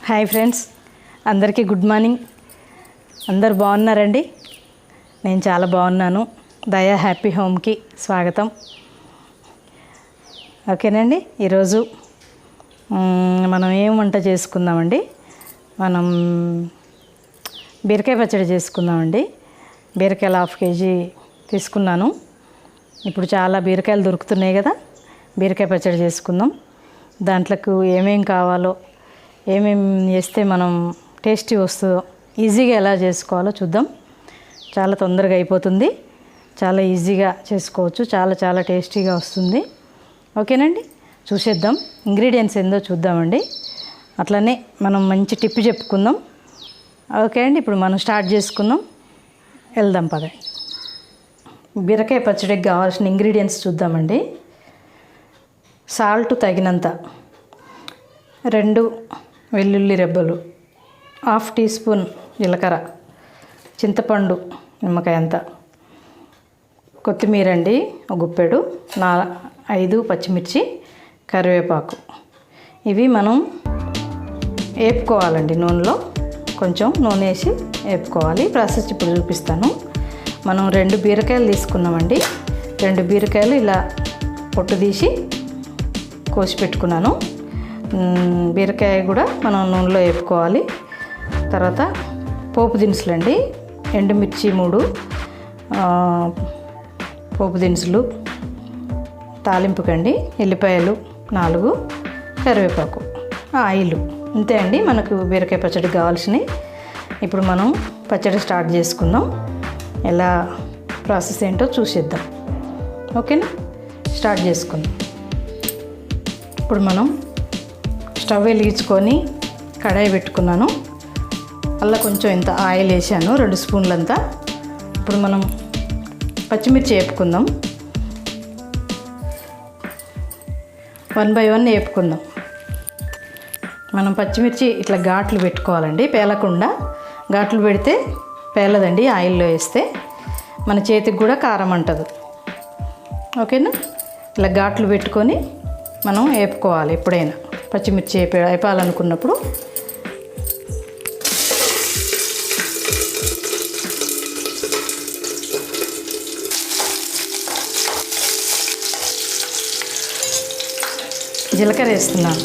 Hi friends, అందరికీ good morning. అందరు బాగున్నారండి? నేను చాలా బాగున్నాను. దయా హ్యాపీ హోమ్కి స్వాగతం. ఓకేనండి, ఈరోజు మనం ఏం వంట చేసుకుందామండి? మనం బీరకాయ పచ్చడి చేసుకుందామండి. బీరకాయలు 1/2 kg తీసుకున్నాను. ఇప్పుడు చాలా బీరకాయలు దొరుకుతున్నాయి కదా, బీరకాయ పచ్చడి చేసుకుందాం. దాంట్లోకి ఏమేం కావాలో, ఏమేమి చేస్తే మనం టేస్టీ వస్తుందో, ఈజీగా ఎలా చేసుకోవాలో చూద్దాం. చాలా తొందరగా అయిపోతుంది, చాలా ఈజీగా చేసుకోవచ్చు, చాలా టేస్టీగా వస్తుంది. ఓకేనండి, చూసేద్దాం. ఇంగ్రీడియంట్స్ ఏందో చూద్దామండి. అట్లనే మనం మంచి టిప్ చెప్పుకుందాం. ఓకే అండి, ఇప్పుడు మనం స్టార్ట్ చేసుకుందాం. వెళ్దాం పదండి. బీరకాయ పచ్చడికి కావాల్సిన ఇంగ్రీడియంట్స్ చూద్దామండి. సాల్ట్ తగినంత, 2 వెల్లుల్లి రెబ్బలు, 1/2 టీ స్పూన్ జీలకర్ర, చింతపండు నిమ్మకాయ అంత, కొత్తిమీర అండి 1 గుప్పెడు, 5 పచ్చిమిర్చి, కరివేపాకు. ఇవి మనం వేపుకోవాలండి నూనెలో. కొంచెం నూనె వేసి వేపుకోవాలి. ప్రాసెస్ ఇప్పుడు చూపిస్తాను. మనం 2 బీరకాయలు తీసుకున్నామండి. 2 బీరకాయలు ఇలా పొట్టు తీసి కోసి పెట్టుకున్నాను. బీరకాయ కూడా మనం నూనెలో వేపుకోవాలి. తర్వాత పోపు దినుసులు అండి, ఎండుమిర్చి 3, పోపు దినుసులు, తాలింపుకండి ఎల్లిపాయలు 4, కరివేపాకు, ఆయిల్. ఇంతే అండి మనకు బీరకాయ పచ్చడికి కావాల్సినవి. ఇప్పుడు మనం పచ్చడి స్టార్ట్ చేసుకుందాం. ఎలా ప్రాసెస్ ఏంటో చూసేద్దాం. ఓకేనా, స్టార్ట్ చేసుకుందాం. ఇప్పుడు మనం స్టవ్ వెలిగించుకొని కడాయి పెట్టుకున్నాను. అలా కొంచెం ఇంత ఆయిల్ వేసాను, 2 స్పూన్లంతా. ఇప్పుడు మనం పచ్చిమిర్చి వేపుకుందాం. 1 by 1 వేపుకుందాం. మనం పచ్చిమిర్చి ఇట్లా ఘాట్లు పెట్టుకోవాలండి, పేలకుండా. ఘాట్లు పెడితే పేలదండి ఆయిల్లో వేస్తే. మన చేతికి కూడా కారం అంటదు. ఓకేనా, ఇలా ఘాట్లు పెట్టుకొని మనం వేపుకోవాలి. ఎప్పుడైనా పచ్చిమిర్చి వేపాలనుకున్నప్పుడు. జీలకర్ర వేస్తున్నాను,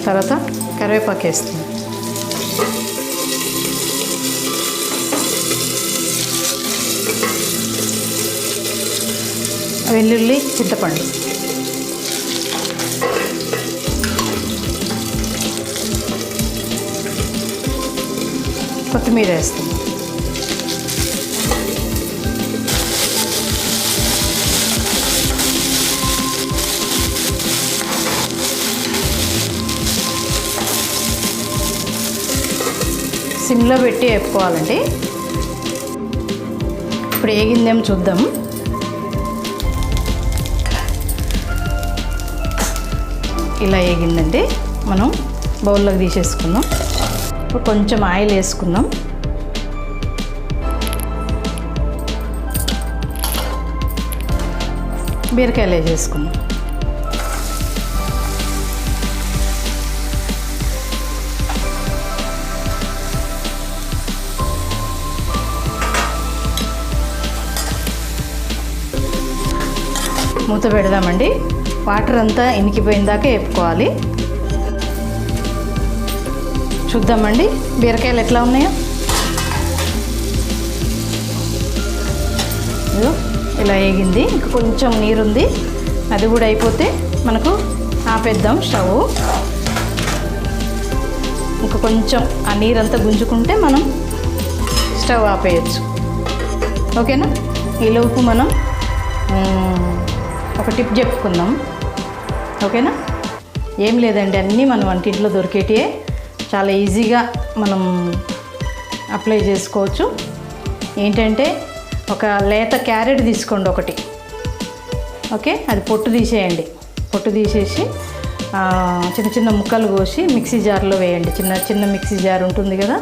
తర్వాత కరివేపాకు వేస్తున్నాను. వెల్లుల్లి, చింతపండు, కొత్తిమీర వేస్తాం. సిమ్లో పెట్టి వేపుకోవాలండి. ఇప్పుడు ఏగిందేమో చూద్దాం. ఇలా వేగిందండి. మనం బౌల్లోకి తీసేసుకుందాం. ఇప్పుడు కొంచెం ఆయిల్ వేసుకుందాం. బీరకాయలు వేసేసుకుందాం. మూత పెడదామండి. వాటర్ అంతా ఇనికిపోయిన దాకా వేపుకోవాలి. చూద్దామండి బీరకాయలు ఎట్లా ఉన్నాయో. ఇలా వేగింది. ఇంకా కొంచెం నీరుంది, అది కూడా అయిపోతే మనకు ఆపేద్దాం స్టవ్. ఇంకా కొంచెం ఆ నీరంతా గుంజుకుంటే మనం స్టవ్ ఆపేయచ్చు. ఓకేనా, ఈలోపు మనం ఒక టిప్ చెప్పుకుందాం. ఓకేనా, ఏం లేదండి, అన్నీ మన వంటింట్లో దొరికేటివే. చాలా ఈజీగా మనం అప్లై చేసుకోవచ్చు. ఏంటంటే ఒక లేత క్యారెట్ తీసుకోండి ఒకటి. ఓకే, అది పొట్టు తీసేయండి. పొట్టు తీసేసి చిన్న ముక్కలు కోసి మిక్సీ జార్లో వేయండి. చిన్న మిక్సీ జార్ ఉంటుంది కదా,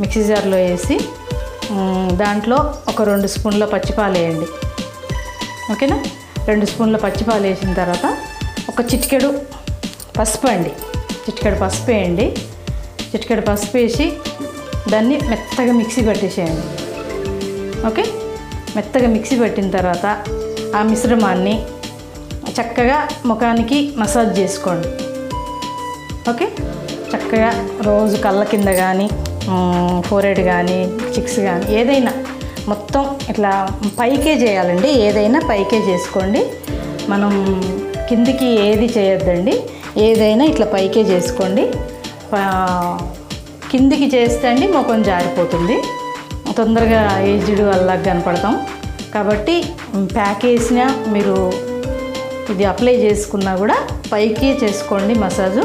మిక్సీ జార్లో వేసి దాంట్లో ఒక 2 స్పూన్ల పచ్చిపాలు వేయండి. ఓకేనా, 2 స్పూన్ల పచ్చిపాలు వేసిన తర్వాత ఒక చిటికెడు పసుపు అండి, చిటికెడు పసుపు వేయండి. చిటికెడు పసుపు వేసి దాన్ని మెత్తగా మిక్సీ పట్టేసేయండి. ఓకే, మెత్తగా మిక్సీ పట్టిన తర్వాత ఆ మిశ్రమాన్ని చక్కగా ముఖానికి మసాజ్ చేసుకోండి. ఓకే, చక్కగా రోజు కళ్ళ కింద కానీ, ఫోరెడ్ కానీ, చిక్స్ కానీ ఏదైనా మొత్తం ఇట్లా పైకే చేయాలండి. ఏదైనా పైకే చేసుకోండి. మనం కిందికి ఏది చేయొద్దండి. ఏదైనా ఇట్లా పైకే చేసుకోండి. కిందికి చేస్తే అండి ముఖం జారిపోతుంది, తొందరగా ఏజ్డ్ వాళ్ళకి కనపడతాం. కాబట్టి ప్యాక్ వేసినా మీరు ఇది అప్లై చేసుకున్నా కూడా పైకి చేసుకోండి మసాజు.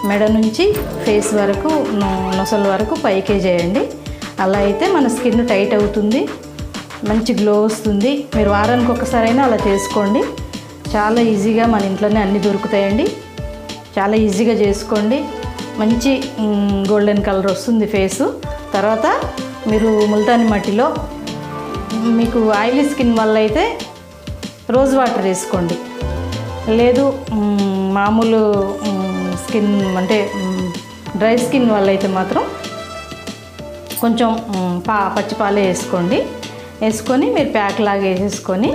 మెడ నుంచి ఫేస్ వరకు, నొసల వరకు పైకే చేయండి. అలా అయితే మన స్కిన్ టైట్ అవుతుంది, మంచి గ్లో వస్తుంది. మీరు వారానికి ఒకసారైనా అలా చేసుకోండి. చాలా ఈజీగా మన ఇంట్లోనే అన్నీ దొరుకుతాయండి. చాలా ఈజీగా చేసుకోండి. మంచి గోల్డెన్ కలర్ వస్తుంది ఫేసు. తర్వాత మీరు ముల్తాని మట్టిలో, మీకు ఆయిలీ స్కిన్ వల్ల అయితే రోజ్ వాటర్ వేసుకోండి. లేదు మామూలు స్కిన్ అంటే డ్రై స్కిన్ వల్ల అయితే మాత్రం కొంచెం పచ్చిపాలే వేసుకోండి. వేసుకొని మీరు ప్యాక్ లాగా వేసేసుకొని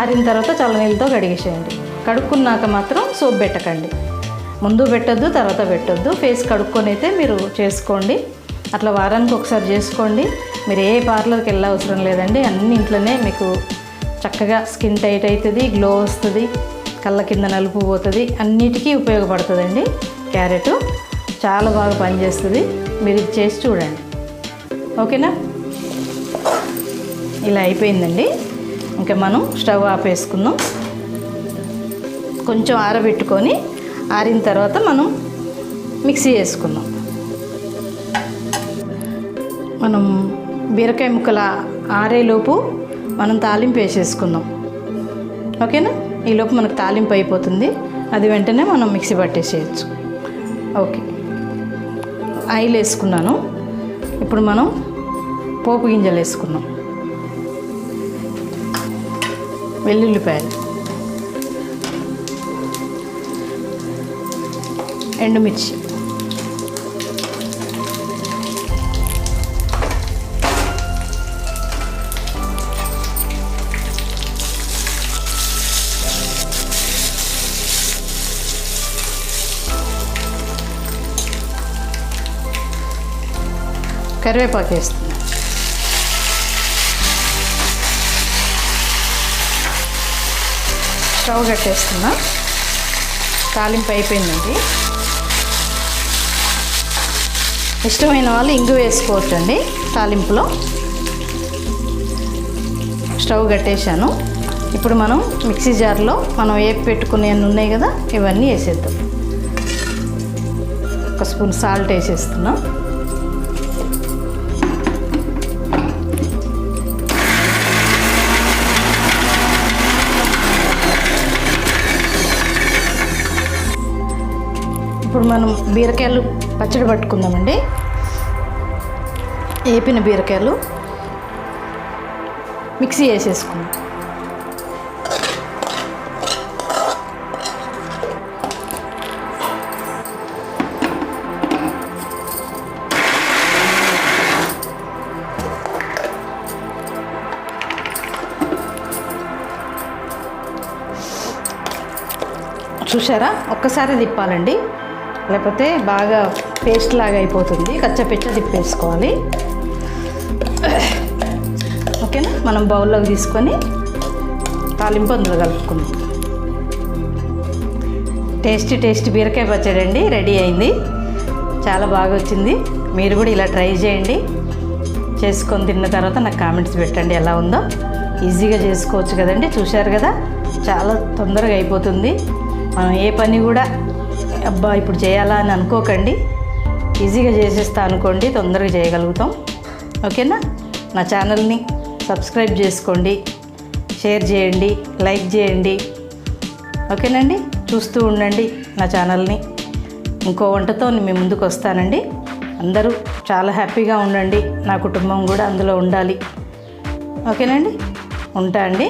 ఆరిన తర్వాత చల్లనీళ్ళతో కడిగేసేయండి. కడుక్కున్నాక మాత్రం సోప్ పెట్టకండి. ముందు పెట్టొద్దు, తర్వాత పెట్టొద్దు. ఫేస్ కడుక్కొని అయితే మీరు చేసుకోండి. అట్లా వారానికి ఒకసారి చేసుకోండి. మీరు ఏ పార్లర్కి వెళ్ళే అవసరం లేదండి. అన్ని ఇంట్లోనే మీకు చక్కగా స్కిన్ టైట్ అవుతుంది, గ్లో వస్తుంది, కళ్ళ కింద నలుపు పోతుంది, అన్నిటికీ ఉపయోగపడుతుందండి. క్యారెట్ చాలా బాగా పనిచేస్తుంది. మీరు ఇది చేసి చూడండి. ఓకేనా? ఇలా అయిపోయిందండి. ఇంకా మనం స్టవ్ ఆపేసుకుందాం. కొంచెం ఆరబెట్టుకొని ఆరిన తర్వాత మనం మిక్సీ వేసుకుందాం. మనం బీరకాయ ముక్కల ఆరేలోపు మనం తాలింపు వేసేసుకుందాం. ఓకేనా? ఈలోపు మనకు తాలింపు అయిపోతుంది. అది వెంటనే మనం మిక్సీ పట్టేసేయచ్చు. ఓకే, ఆయిల్ వేసుకున్నాను. ఇప్పుడు మనం పోపు గింజలు వేసుకున్నాం. వెల్లుల్లిపాయలు, ఎండుమిర్చి, కరివేపాకు వేస్తున్నా. స్టవ్ కట్టేస్తున్నా. తాలింపు అయిపోయిందండి. ఇష్టమైన వాళ్ళు ఇంగు వేసుకోవచ్చండి తాలింపులో. స్టవ్ కట్టేశాను. ఇప్పుడు మనం మిక్సీ జార్లో మనం వేపి పెట్టుకునే అన్నీ ఉన్నాయి కదా, ఇవన్నీ వేసేద్దాం. ఒక స్పూన్ సాల్ట్ వేసేస్తున్నాం. ఇప్పుడు మనం బీరకాయలు పచ్చడి పట్టుకుందామండి. వేపిన బీరకాయలు మిక్సీ వేసేసుకుందాం. చూసారా? ఒక్కసారి తిప్పాలండి, లేకపోతే బాగా పేస్ట్ లాగా అయిపోతుంది. కచ్చపిచ్చ తిప్పేసుకోవాలి. ఓకేనా? మనం బౌల్లోకి తీసుకొని తాలింపు అందులో కలుపుకుందాం. టేస్టీ బీరకాయ పచ్చడి అండి రెడీ అయింది. చాలా బాగా వచ్చింది. మీరు కూడా ఇలా ట్రై చేయండి. చేసుకొని తిన్న తర్వాత నాకు కామెంట్స్ పెట్టండి ఎలా ఉందో. ఈజీగా చేసుకోవచ్చు కదండి. చూశారు కదా, చాలా తొందరగా అయిపోతుంది. మనం ఏ పని కూడా అబ్బా ఇప్పుడు చేయాలా అని అనుకోకండి. ఈజీగా చేసేస్తా అనుకోండి, తొందరగా చేయగలుగుతాం. ఓకేనా? నా ఛానల్ని సబ్స్క్రైబ్ చేసుకోండి, షేర్ చేయండి, లైక్ చేయండి. ఓకేనండి? చూస్తూ ఉండండి నా ఛానల్ని. ఇంకో వంటతో మీ ముందుకు వస్తానండి. అందరూ చాలా హ్యాపీగా ఉండండి. నా కుటుంబం కూడా అందులో ఉండాలి. ఓకేనండి? ఉంటా అండి.